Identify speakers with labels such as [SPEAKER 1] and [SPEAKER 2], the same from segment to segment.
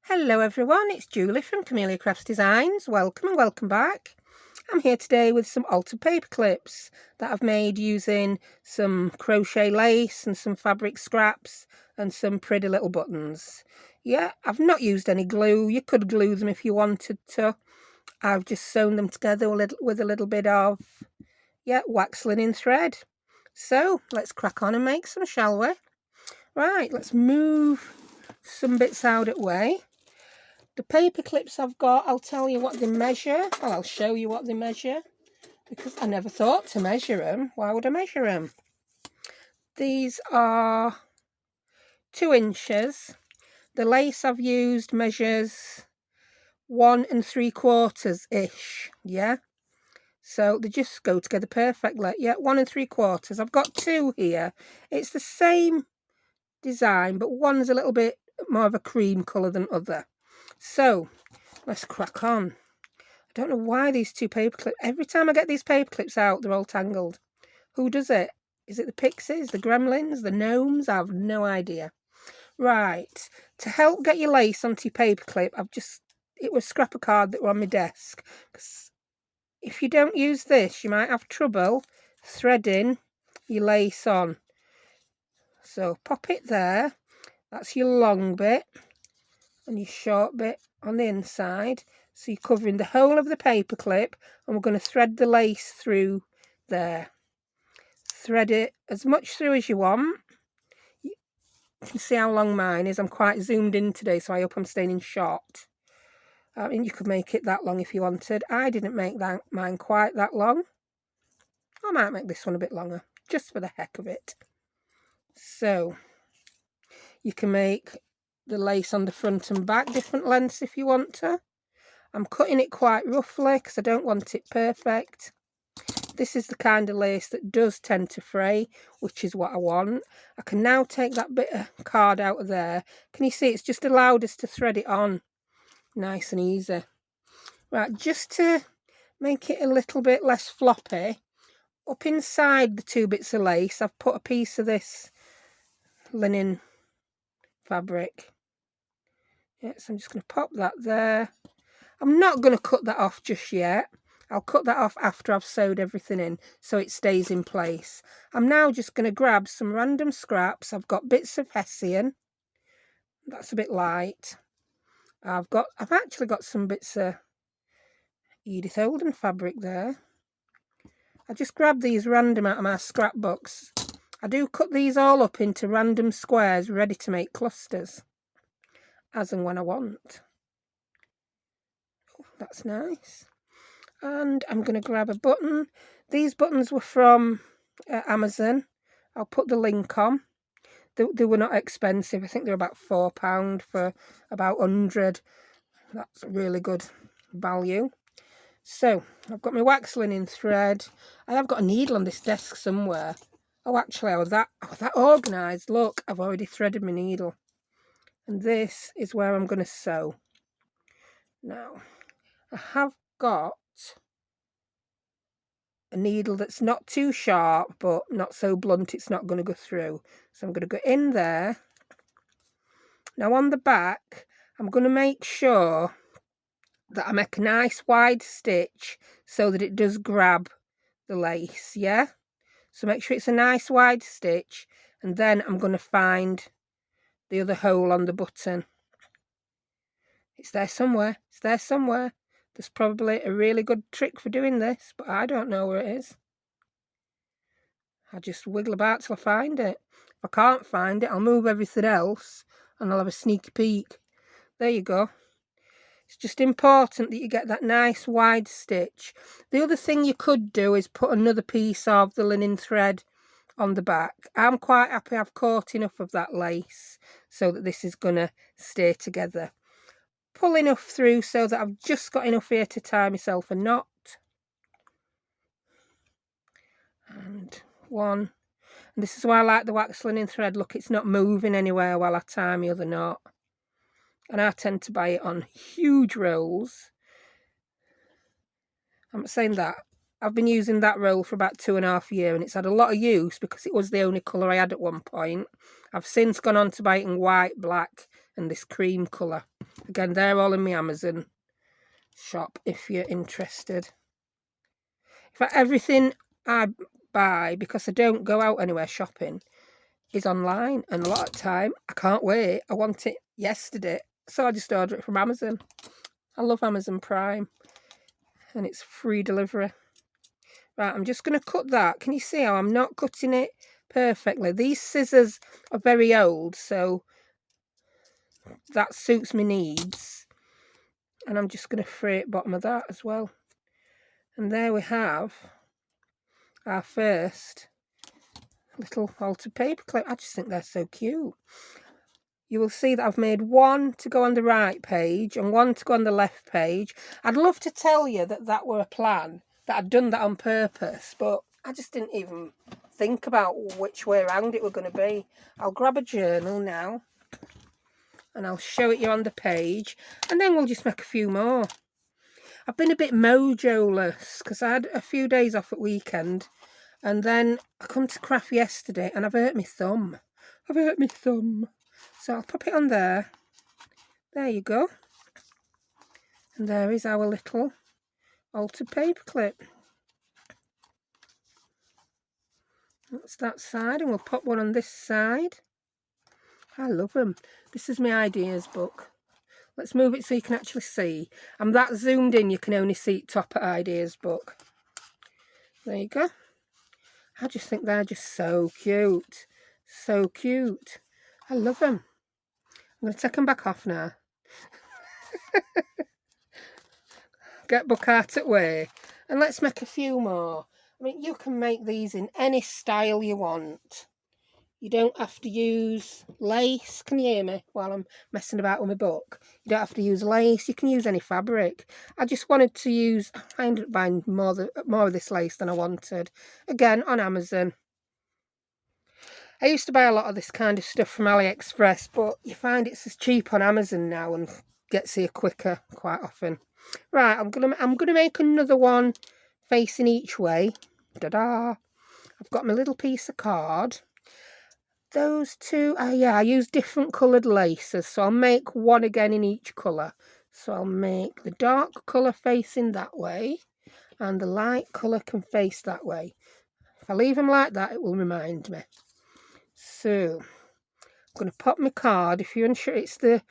[SPEAKER 1] Hello everyone, it's Julie from Camelia Crafts Designs. Welcome and welcome back. I'm here today with some altered paper clips that I've made using some crochet lace and some fabric scraps and some pretty little buttons. Yeah, I've not used any glue. You could glue them if you wanted to. I've just sewn them together with a little bit of, wax linen thread. So let's crack on and make some, shall we? Right, let's move some bits out of the way. The paper clips I've got, I'll tell you what they measure. Well, I'll show you what they measure because I never thought to measure them. Why would I measure them? These are 2 inches. The lace I've used measures 1 3/4 ish. Yeah. So they just go together perfectly. Yeah, 1 3/4. I've got 2 here. It's the same design, but one's a little bit more of a cream colour than other. So let's crack on. I don't know why these 2 paper clips, every time I get these paper clips out, they're all tangled. Who does it? Is it the pixies, the gremlins, the gnomes? I have no idea. Right, to help get your lace onto your paper clip, it was scrap of card that were on my desk. Because if you don't use this, you might have trouble threading your lace on. So pop it there. That's your long bit and your short bit on the inside. So you're covering the whole of the paper clip, and we're going to thread the lace through there. Thread it as much through as you want. You can see how long mine is. I'm quite zoomed in today, so I hope I'm staying in shot. I mean, you could make it that long if you wanted. I didn't make mine quite that long. I might make this one a bit longer, just for the heck of it. So you can make the lace on the front and back different lengths if you want to. I'm cutting it quite roughly because I don't want it perfect. This is the kind of lace that does tend to fray, which is what I want. I can now take that bit of card out of there. Can you see it's just allowed us to thread it on nice and easy. Right, just to make it a little bit less floppy, up inside the 2 bits of lace, I've put a piece of this linen fabric. Yes, I'm just going to pop that there. I'm not going to cut that off just yet. I'll cut that off after I've sewed everything in so it stays in place. I'm now just going to grab some random scraps. I've got bits of Hessian. That's a bit light. I've actually got some bits of Edith Holden fabric there. I just grabbed these random out of my scrapbooks. I do cut these all up into random squares ready to make clusters as and when I want. Oh, that's nice. And I'm going to grab a button. These buttons were from Amazon. I'll put the link on. They were not expensive. I think they're about £4 for about 100. That's really good value. So I've got my wax linen thread. I have got a needle on this desk somewhere. Oh, actually, I was that organised. Look, I've already threaded my needle. And this is where I'm going to sew. Now, I have got a needle that's not too sharp but not so blunt it's not going to go through. So I'm going to go in there. Now on the back, I'm going to make sure that I make a nice wide stitch so that it does grab the lace, yeah? So make sure it's a nice wide stitch, and then I'm going to find the other hole on the button. It's there somewhere. It's there somewhere. There's probably a really good trick for doing this, but I don't know where it is. I just wiggle about till I find it. If I can't find it, I'll move everything else and I'll have a sneaky peek. There you go. It's just important that you get that nice wide stitch. The other thing you could do is put another piece of the linen thread on the back. I'm quite happy I've caught enough of that lace so that this is going to stay together. Pull enough through so that I've just got enough here to tie myself a knot. And one. And this is why I like the wax linen thread. Look, it's not moving anywhere while I tie my other knot. And I tend to buy it on huge rolls. I'm not saying that. I've been using that roll for about 2.5 years and it's had a lot of use because it was the only colour I had at one point. I've since gone on to buy it in white, black and this cream colour. Again, they're all in my Amazon shop if you're interested. In fact, everything I buy, because I don't go out anywhere shopping, is online, and a lot of time I can't wait. I want it yesterday, so I just order it from Amazon. I love Amazon Prime, and it's free delivery. Right, I'm just going to cut that. Can you see how I'm not cutting it perfectly? These scissors are very old, so that suits my needs. And I'm just going to free at bottom of that as well. And there we have our first little altered paperclip. I just think they're so cute. You will see that I've made one to go on the right page and one to go on the left page. I'd love to tell you that that were a plan, that I'd done that on purpose, but I just didn't even think about which way around it were going to be. I'll grab a journal now and I'll show it you on the page, and then we'll just make a few more. I've been a bit mojo-less because I had a few days off at weekend, and then I come to craft yesterday and I've hurt my thumb. So I'll pop it on there. There you go. And there is our little altered paperclip. That's that side, and we'll pop one on this side. I love them. This is my ideas book. Let's move it so you can actually see. I'm that zoomed in you can only see top at ideas book. There you go. I just think they're just so cute. So cute. I love them. I'm going to take them back off now. Get book out at way. And let's make a few more. I mean, you can make these in any style you want. You don't have to use lace. Can you hear me while I'm messing about with my book? You don't have to use lace. You can use any fabric. I just wanted to use, I ended up buying more of this lace than I wanted. Again, on Amazon. I used to buy a lot of this kind of stuff from AliExpress, but you find it's as cheap on Amazon now and gets here quicker quite often. Right, I'm gonna make another one facing each way. Da-da! I've got my little piece of card. Those two, yeah, I use different coloured laces, so I'll make one again in each colour. So I'll make the dark colour facing that way, and the light colour can face that way. If I leave them like that, it will remind me. So I'm going to pop my card. If you're unsure, it's the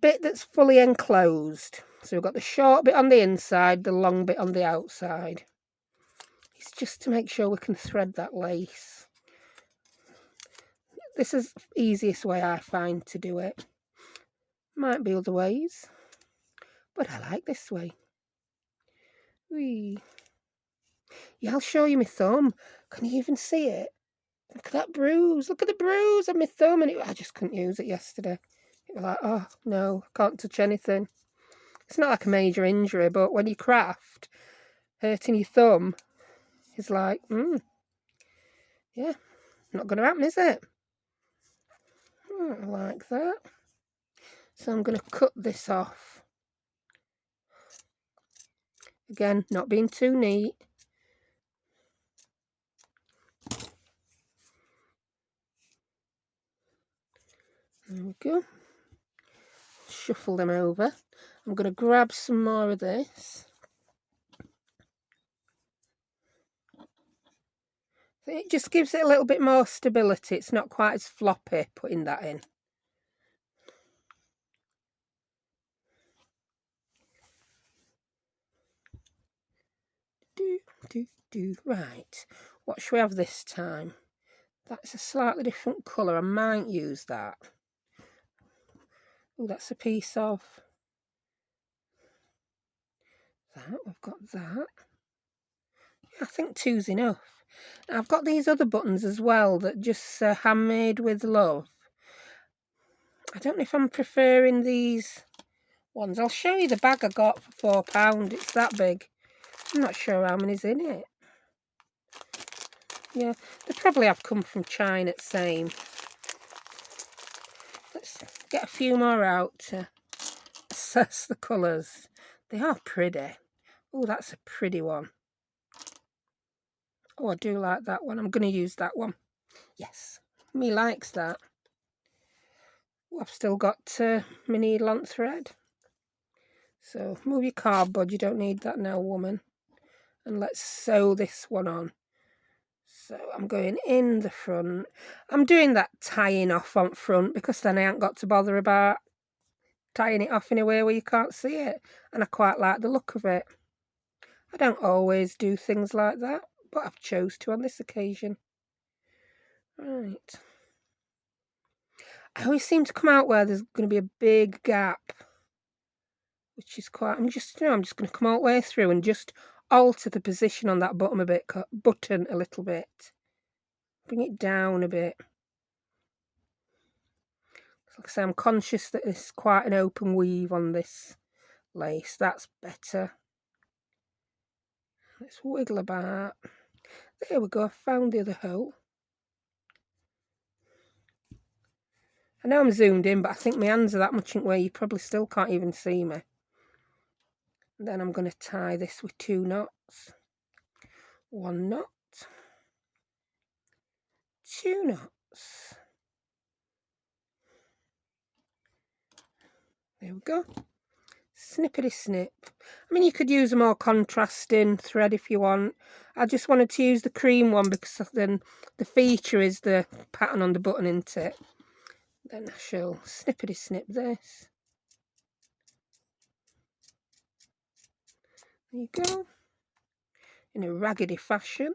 [SPEAKER 1] bit that's fully enclosed. So we've got the short bit on the inside, the long bit on the outside. It's just to make sure we can thread that lace. This is the easiest way I find to do it. Might be other ways, but I like this way. Whee. Yeah, I'll show you my thumb. Can you even see it? Look at that bruise. Look at the bruise on my thumb. And I just couldn't use it yesterday. It was like, oh, no, can't touch anything. It's not like a major injury, but when you craft, hurting your thumb is like, yeah, not going to happen, is it? Like that. So I'm going to cut this off. Again, not being too neat. There we go. Shuffle them over. I'm going to grab some more of this. It just gives it a little bit more stability. It's not quite as floppy putting that in. Right, what should we have this time? That's a slightly different colour. I might use that. Oh, that's a piece of that. We've got that. I think two's enough. Now, I've got these other buttons as well that just handmade with love. I don't know if I'm preferring these ones. I'll show you the bag I got for £4. It's that big. I'm not sure how many's in it. Yeah, they probably have come from China, same. Let's get a few more out to assess the colours. They are pretty. Oh, that's a pretty one. Oh, I do like that one. I'm going to use that one. Yes, me likes that. I've still got my needle on thread. So move your cardboard, you don't need that now, woman. And let's sew this one on. So I'm going in the front. I'm doing that tying off on front because then I ain't got to bother about tying it off in a way where you can't see it. And I quite like the look of it. I don't always do things like that, but I've chose to on this occasion. Right. I always seem to come out where there's going to be a big gap, which is quite, I'm just going to come all the way through and just alter the position on that button a little bit. Bring it down a bit. Like I say, I'm conscious that there's quite an open weave on this lace. That's better. Let's wiggle about. There we go, I found the other hole. I know I'm zoomed in, but I think my hands are that much in the way you probably still can't even see me. And then I'm going to tie this with 2 knots. 1 knot. 2 knots. There we go. Snippety snip. I mean, you could use a more contrasting thread if you want. I just wanted to use the cream one because then the feature is the pattern on the button, isn't it? Then I shall snippety snip this. There you go. In a raggedy fashion.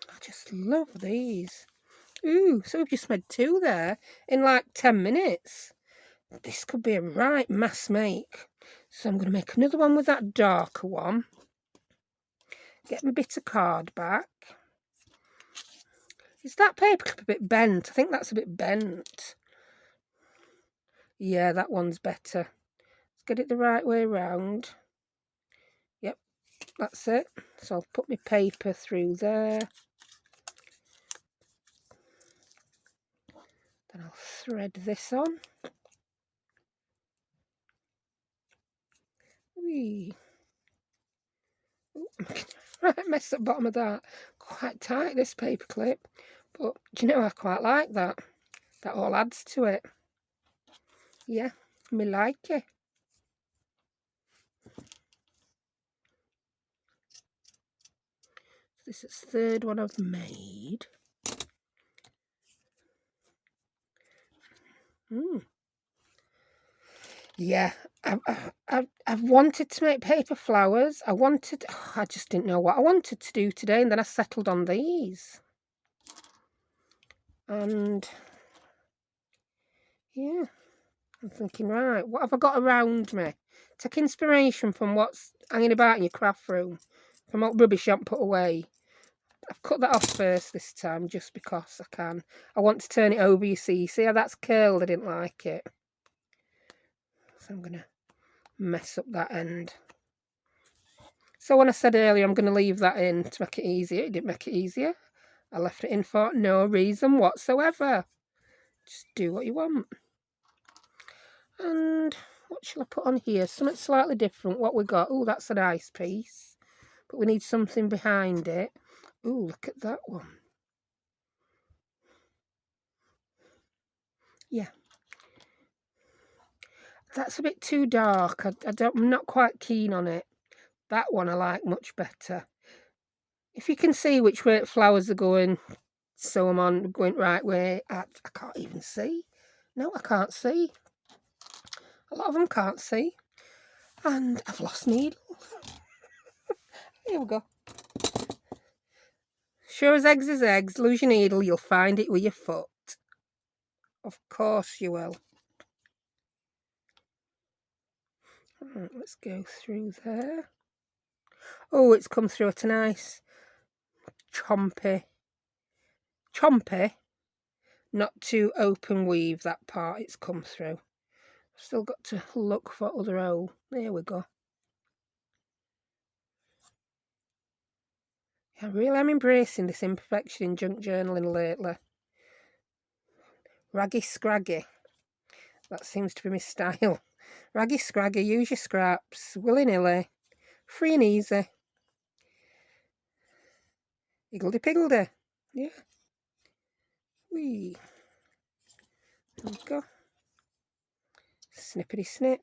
[SPEAKER 1] I just love these. Ooh, so we've just made 2 there in like 10 minutes. This could be a right mass make. So I'm going to make another one with that darker one. Get my bit of card back. Is that paperclip a bit bent? I think that's a bit bent. Yeah, that one's better. Let's get it the right way around. Yep, that's it. So I'll put my paper through there. Then I'll thread this on. Whee. Right, messed up bottom of that. Quite tight, this paperclip. But do you know, I quite like that. That all adds to it. Yeah, me like it. This is the 3rd one I've made. Yeah, I've wanted to make paper flowers. I just didn't know what I wanted to do today, and then I settled on these. And yeah, I'm thinking, right, what have I got around me? Take inspiration from what's hanging about in your craft room, from what rubbish you haven't put away. I've cut that off first this time, just because I can. I want to turn it over, you see. See how that's curled? I didn't like it. So I'm going to mess up that end. So when I said earlier I'm going to leave that in to make it easier, it didn't make it easier. I left it in for no reason whatsoever. Just do what you want. And what shall I put on here? Something slightly different. What we got? Oh, that's a nice piece. But we need something behind it. Oh, look at that one. Yeah. That's a bit too dark. I'm not quite keen on it. That one I like much better. If you can see which way flowers are going, sew them on, going right way. I can't even see. No, I can't see. A lot of them can't see. And I've lost needle. Here we go. Sure as eggs is eggs, lose your needle, you'll find it with your foot. Of course you will. Right, let's go through there. Oh, it's come through at a nice chompy, not too open weave, that part it's come through. I've still got to look for other hole. There we go. I really am embracing this imperfection in junk journaling lately. Raggy scraggy. That seems to be my style. Raggy scraggy, use your scraps, willy-nilly, free and easy. Higgledy-piggledy. Yeah. Whee. There we go. Snippety snip.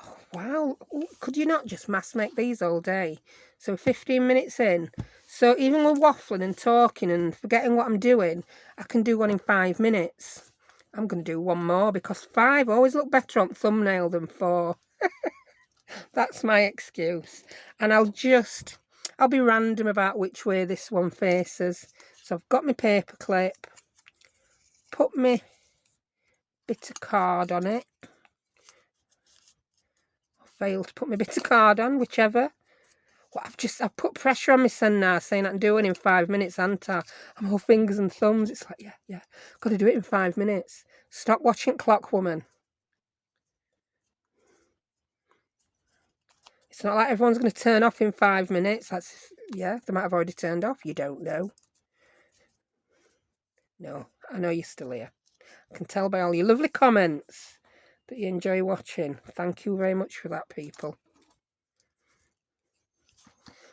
[SPEAKER 1] Oh, wow. Ooh, could you not just mass make these all day? So 15 minutes in. So even with waffling and talking and forgetting what I'm doing, I can do one in 5 minutes. I'm going to do one more because 5 always look better on thumbnail than 4. That's my excuse. And I'll be random about which way this one faces. So I've got my paper clip, put my bit of card on it. I failed to put my bit of card on, whichever. Well, I've put pressure on my son now, saying I can do it in 5 minutes, haven't I? I'm all fingers and thumbs. It's like, yeah, got to do it in 5 minutes. Stop watching clock, woman. It's not like everyone's going to turn off in 5 minutes. Yeah, they might have already turned off. You don't know. No, I know you're still here. I can tell by all your lovely comments that you enjoy watching. Thank you very much for that, people.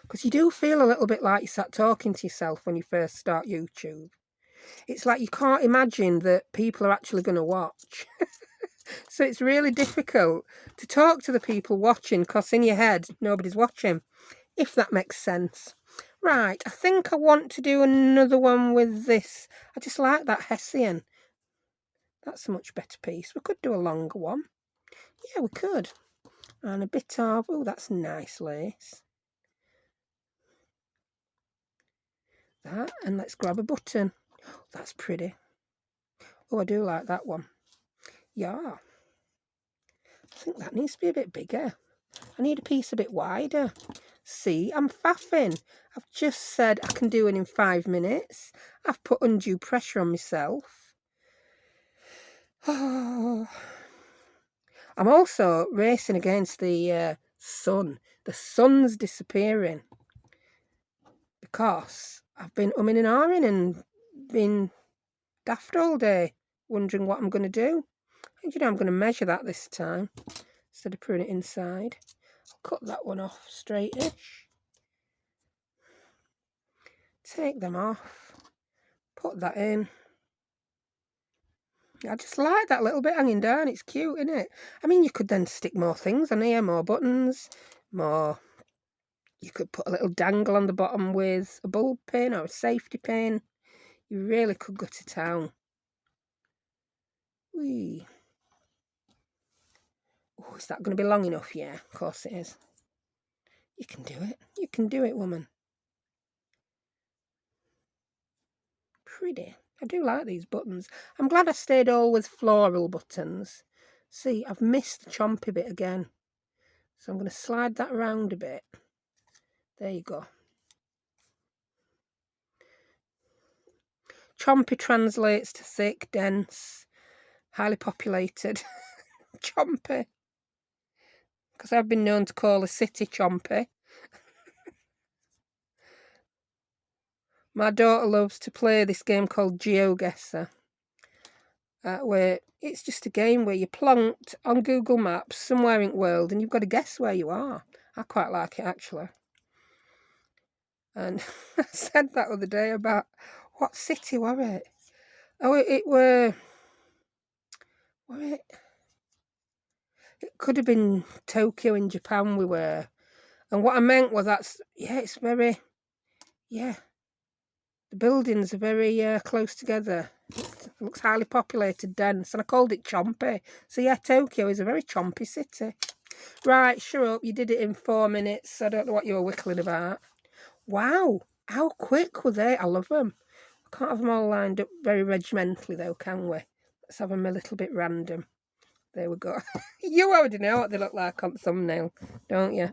[SPEAKER 1] Because you do feel a little bit like you sat talking to yourself when you first start YouTube. It's like you can't imagine that people are actually going to watch. So it's really difficult to talk to the people watching because in your head, nobody's watching, if that makes sense. Right, I think I want to do another one with this. I just like that Hessian. That's a much better piece. We could do a longer one. Yeah, we could. And a bit of, oh, that's nice lace. That, and let's grab a button. Oh, that's pretty. Oh, I do like that one. Yeah. I think that needs to be a bit bigger. I need a piece a bit wider. See, I'm faffing. I've just said I can do it in 5 minutes. I've put undue pressure on myself. Oh. I'm also racing against the sun. The sun's disappearing because I've been umming and ahhing and been daft all day, wondering what I'm going to do. And I'm going to measure that this time instead of putting it inside. I'll cut that one off straightish. Take them off. Put that in. I just like that little bit hanging down. It's cute, isn't it? I mean, you could then stick more things on here, more buttons, more. You could put a little dangle on the bottom with a bulb pin or a safety pin. You really could go to town. Whee. Oh, is that going to be long enough? Yeah, of course it is. You can do it. You can do it, woman. Pretty. I do like these buttons. I'm glad I stayed all with floral buttons. See, I've missed the chompy bit again. So I'm going to slide that around a bit. There you go. Chompy translates to thick, dense, highly populated. Chompy. Because I've been known to call a city chompy. My daughter loves to play this game called GeoGuessr, where it's just a game where you're plonked on Google Maps somewhere in the world and you've got to guess where you are. I quite like it, actually. And I said that other day about what city were it? Oh, it could have been Tokyo in Japan we were. And what I meant was it's very, the buildings are very close together. It looks highly populated, dense, and I called it chompy. So yeah, Tokyo is a very chompy city. Right, sure up, you did it in 4 minutes. I don't know what you were whittling about. Wow, how quick were they? I love them. I can't have them all lined up very regimentally though, can we? Let's have them a little bit random. There we go. You already know what they look like on the thumbnail, don't you?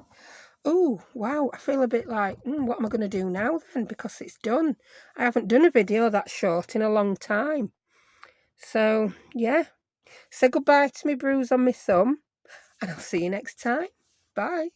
[SPEAKER 1] Oh, wow, I feel a bit like, what am I going to do now then? Because it's done. I haven't done a video that short in a long time. So, yeah. Say goodbye to me bruise on my thumb. And I'll see you next time. Bye.